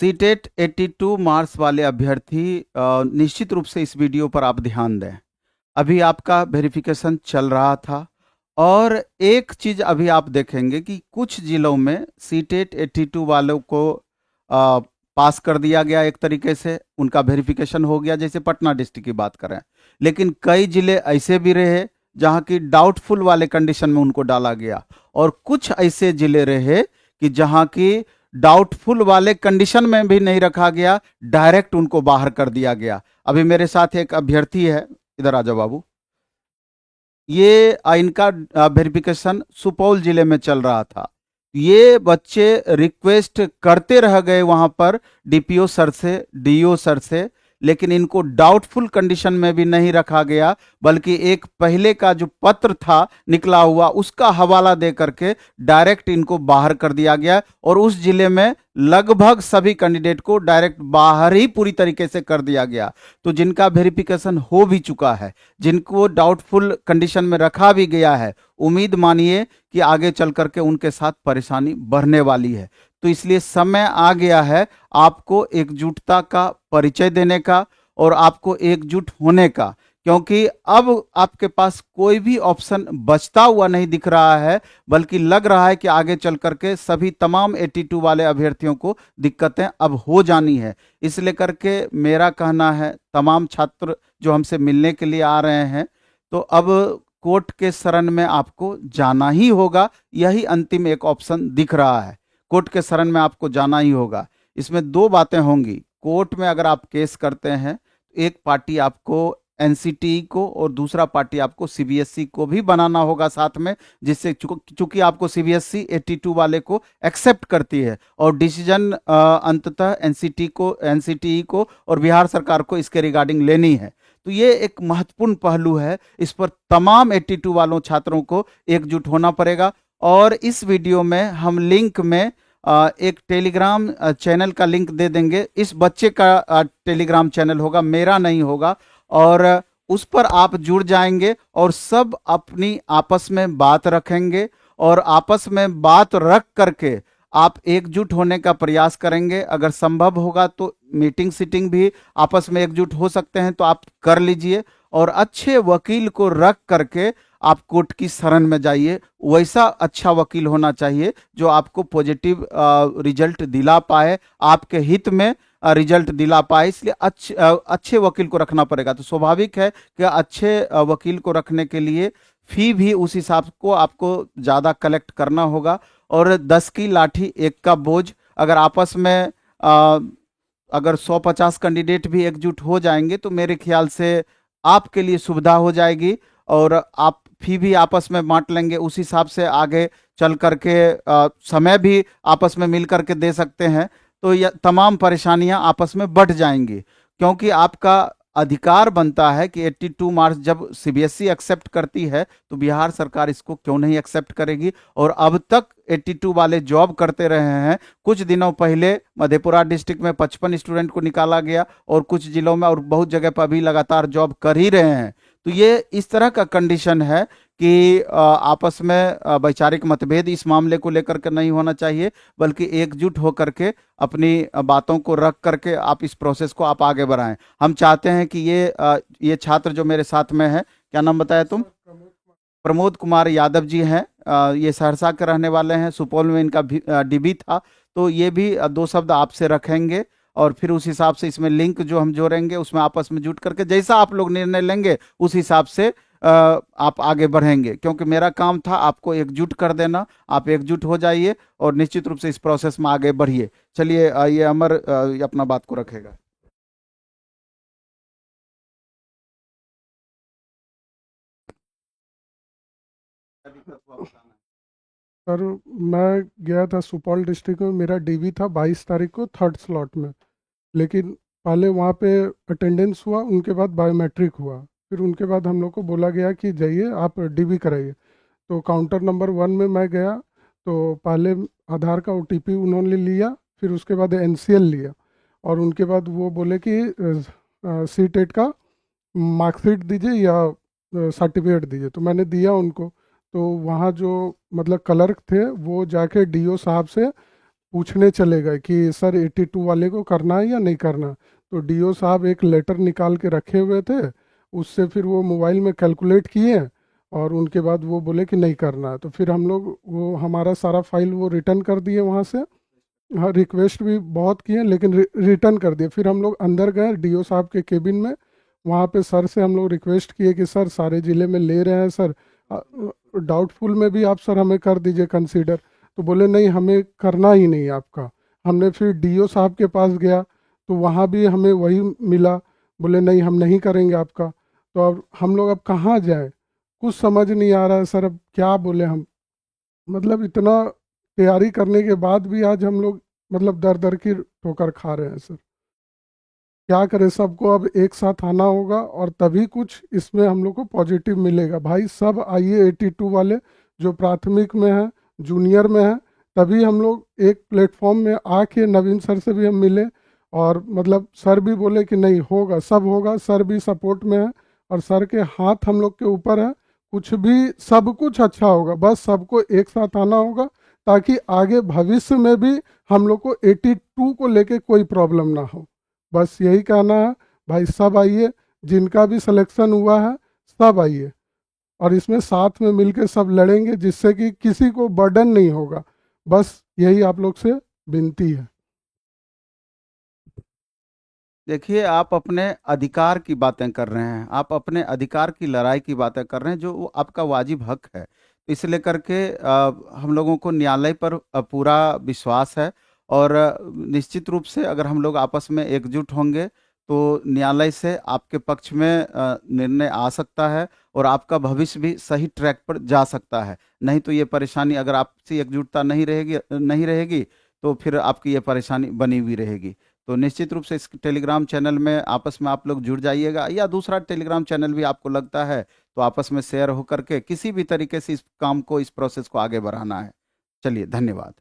CTET 82 marks वाले अभ्यर्थी निश्चित रूप से इस वीडियो पर आप ध्यान दें। अभी आपका वेरिफिकेशन चल रहा था और एक चीज़ अभी आप देखेंगे कि कुछ जिलों में सीटेट 82 वालों को अ, पास कर दिया गया, एक तरीके से उनका वेरिफिकेशन हो गया, जैसे पटना डिस्ट्रिक्ट की बात करें। लेकिन कई जिले ऐसे भी रहे जहां की डाउटफुल वाले कंडीशन में उनको डाला गया, और कुछ ऐसे जिले रहे कि जहां की डाउटफुल वाले कंडीशन में भी नहीं रखा गया, डायरेक्ट उनको बाहर कर दिया गया। अभी मेरे साथ एक अभ्यर्थी है, इधर आ जाओ बाबू। ये इनका वेरिफिकेशन सुपौल जिले में चल रहा था। ये बच्चे रिक्वेस्ट करते रह गए वहां पर डीपीओ सर से, डीओ सर से, लेकिन इनको डाउटफुल कंडीशन में भी नहीं रखा गया, बल्कि एक पहले का जो पत्र था निकला हुआ उसका हवाला दे करके डायरेक्ट इनको बाहर कर दिया गया। और उस जिले में लगभग सभी कैंडिडेट को डायरेक्ट बाहर ही पूरी तरीके से कर दिया गया। तो जिनका वेरिफिकेशन हो भी चुका है, जिनको डाउटफुल कंडीशन में रखा भी गया है, उम्मीद मानिए कि आगे चल करके उनके साथ परेशानी बढ़ने वाली है। तो इसलिए समय आ गया है आपको एकजुटता का परिचय देने का और आपको एकजुट होने का, क्योंकि अब आपके पास कोई भी ऑप्शन बचता हुआ नहीं दिख रहा है, बल्कि लग रहा है कि आगे चल करके सभी तमाम 82 वाले अभ्यर्थियों को दिक्कतें अब हो जानी है। इसलिए करके मेरा कहना है, तमाम छात्र जो हमसे मिलने के लिए आ रहे हैं, तो अब कोर्ट के शरण में आपको जाना ही होगा। यही अंतिम एक ऑप्शन दिख रहा है, कोर्ट के शरण में आपको जाना ही होगा। इसमें दो बातें होंगी। कोर्ट में अगर आप केस करते हैं तो एक पार्टी आपको एनसीटी को और दूसरा पार्टी आपको सीबीएसई को भी बनाना होगा साथ में, जिससे चूंकि आपको सीबीएसई 82 वाले को एक्सेप्ट करती है और डिसीजन अंततः एनसीटी को और बिहार सरकार को इसके रिगार्डिंग लेनी है। तो ये एक महत्वपूर्ण पहलू है, इस पर तमाम 82 वालों छात्रों को एकजुट होना पड़ेगा। और इस वीडियो में हम लिंक में एक टेलीग्राम चैनल का लिंक दे देंगे। इस बच्चे का टेलीग्राम चैनल होगा, मेरा नहीं होगा, और उस पर आप जुड़ जाएंगे और सब अपनी आपस में बात रखेंगे और आपस में बात रख करके आप एकजुट होने का प्रयास करेंगे। अगर संभव होगा तो मीटिंग सीटिंग भी आपस में एकजुट हो सकते हैं तो आप कर लीजिए, और अच्छे वकील को रख करके आप कोर्ट की शरण में जाइए। वैसा अच्छा वकील होना चाहिए जो आपको पॉजिटिव रिजल्ट दिला पाए, आपके हित में रिजल्ट दिला पाए। इसलिए अच्छे वकील को रखना पड़ेगा। तो स्वाभाविक है कि अच्छे वकील को रखने के लिए फी भी उस हिसाब को आपको ज़्यादा कलेक्ट करना होगा। और 10 की लाठी एक का बोझ, अगर आपस में अगर 150 कैंडिडेट भी एकजुट हो जाएंगे तो मेरे ख्याल से आपके लिए सुविधा हो जाएगी और आप फी भी आपस में बांट लेंगे। उस हिसाब से आगे चल करके समय भी आपस में मिल करके दे सकते हैं। तो यह तमाम परेशानियां आपस में बढ़ जाएंगी, क्योंकि आपका अधिकार बनता है कि 82 मार्क्स जब सीबीएसई एक्सेप्ट करती है तो बिहार सरकार इसको क्यों नहीं एक्सेप्ट करेगी। और अब तक 82 वाले जॉब करते रहे हैं। कुछ दिनों पहले मधेपुरा डिस्ट्रिक्ट में 55 स्टूडेंट को निकाला गया और कुछ जिलों में और बहुत जगह पर अभी लगातार जॉब कर ही रहे हैं। तो ये इस तरह का कंडीशन है कि आपस में वैचारिक मतभेद इस मामले को लेकर के नहीं होना चाहिए, बल्कि एकजुट होकर के अपनी बातों को रख करके आप इस प्रोसेस को आप आगे बढ़ाएं। हम चाहते हैं कि ये छात्र जो मेरे साथ में है, क्या नाम बताया तुम? प्रमोद कुमार यादव जी हैं। ये सहरसा के रहने वाले हैं, सुपौल में इनका डीबी था। तो ये भी दो शब्द आपसे रखेंगे और फिर उस हिसाब से इसमें लिंक जो हम जोड़ेंगे उसमें आपस में जुट करके जैसा आप लोग निर्णय लेंगे उस हिसाब से आप आगे बढ़ेंगे। क्योंकि मेरा काम था आपको एकजुट कर देना। आप एकजुट हो जाइए और निश्चित रूप से इस प्रोसेस में आगे बढ़िए। चलिए, ये अमर ये अपना बात को रखेगा। सर, मैं गया था सुपौल डिस्ट्रिक्ट में। मेरा डीवी था 22 तारीख को 3rd स्लॉट में। लेकिन पहले वहाँ पे अटेंडेंस हुआ, उनके बाद बायोमेट्रिक हुआ। फिर उनके बाद हम लोग को बोला गया कि जाइए आप डीवी कराइए। तो काउंटर नंबर 1 में मैं गया। तो पहले आधार का ओटीपी उन्होंने लिया, फिर उसके बाद एनसीएल लिया, और उनके बाद वो बोले कि सी टेट का मार्कशीट दीजिए या सर्टिफिकेट दीजिए। तो मैंने दिया उनको। तो वहाँ जो मतलब क्लर्क थे वो जाके डीओ साहब से पूछने चले गए कि सर 82 वाले को करना है या नहीं करना। तो डीओ साहब एक लेटर निकाल के रखे हुए थे, उससे फिर वो मोबाइल में कैलकुलेट किए और उनके बाद वो बोले कि नहीं करना है। तो फिर हम लोग वो हमारा सारा फाइल वो रिटर्न कर दिए वहाँ से। हाँ, रिक्वेस्ट भी बहुत किए लेकिन रिटर्न कर दिए। फिर हम लोग अंदर गए डीओ साहब के केबिन में, वहाँ पे सर से हम लोग रिक्वेस्ट किए कि सर सारे ज़िले में ले रहे हैं सर, डाउटफुल में भी आप सर हमें कर दीजिए कंसीडर। तो बोले नहीं, हमें करना ही नहीं आपका। हमने फिर डीओ साहब के पास गया तो वहाँ भी हमें वही मिला, बोले नहीं हम नहीं करेंगे आपका। तो अब हम लोग अब कहाँ जाएं, कुछ समझ नहीं आ रहा है सर, अब क्या बोले हम। मतलब इतना तैयारी करने के बाद भी आज हम लोग मतलब दर दर की ठोकर खा रहे हैं सर। क्या करें, सबको अब एक साथ आना होगा और तभी कुछ इसमें हम लोग को पॉजिटिव मिलेगा। भाई सब आइए 82 वाले जो प्राथमिक में है, जूनियर में है, तभी हम लोग एक प्लेटफॉर्म में आके नवीन सर से भी हम मिले। और मतलब सर भी बोले कि नहीं होगा, सब होगा, सर भी सपोर्ट में है और सर के हाथ हम लोग के ऊपर है। कुछ भी सब कुछ अच्छा होगा, बस सबको एक साथ आना होगा ताकि आगे भविष्य में भी हम लोग को 82 को लेके कोई प्रॉब्लम ना हो। बस यही कहना है। भाई सब आइए, जिनका भी सिलेक्शन हुआ है सब आइए और इसमें साथ में मिलके सब लड़ेंगे जिससे कि किसी को बर्डन नहीं होगा। बस यही आप लोग से विनती है। देखिए, आप अपने अधिकार की बातें कर रहे हैं, आप अपने अधिकार की लड़ाई की बातें कर रहे हैं, जो वो आपका वाजिब हक है। इस लेकर के हम लोगों को न्यायालय पर पूरा विश्वास है और निश्चित रूप से अगर हम लोग आपस में एकजुट होंगे तो न्यायालय से आपके पक्ष में निर्णय आ सकता है और आपका भविष्य भी सही ट्रैक पर जा सकता है। नहीं तो ये परेशानी, अगर आपसी एकजुटता नहीं रहेगी तो फिर आपकी ये परेशानी बनी हुई रहेगी। तो निश्चित रूप से इस टेलीग्राम चैनल में आपस में आप लोग जुड़ जाइएगा, या दूसरा टेलीग्राम चैनल भी आपको लगता है तो आपस में शेयर होकर के किसी भी तरीके से इस काम को, इस प्रोसेस को आगे बढ़ाना है। चलिए, धन्यवाद।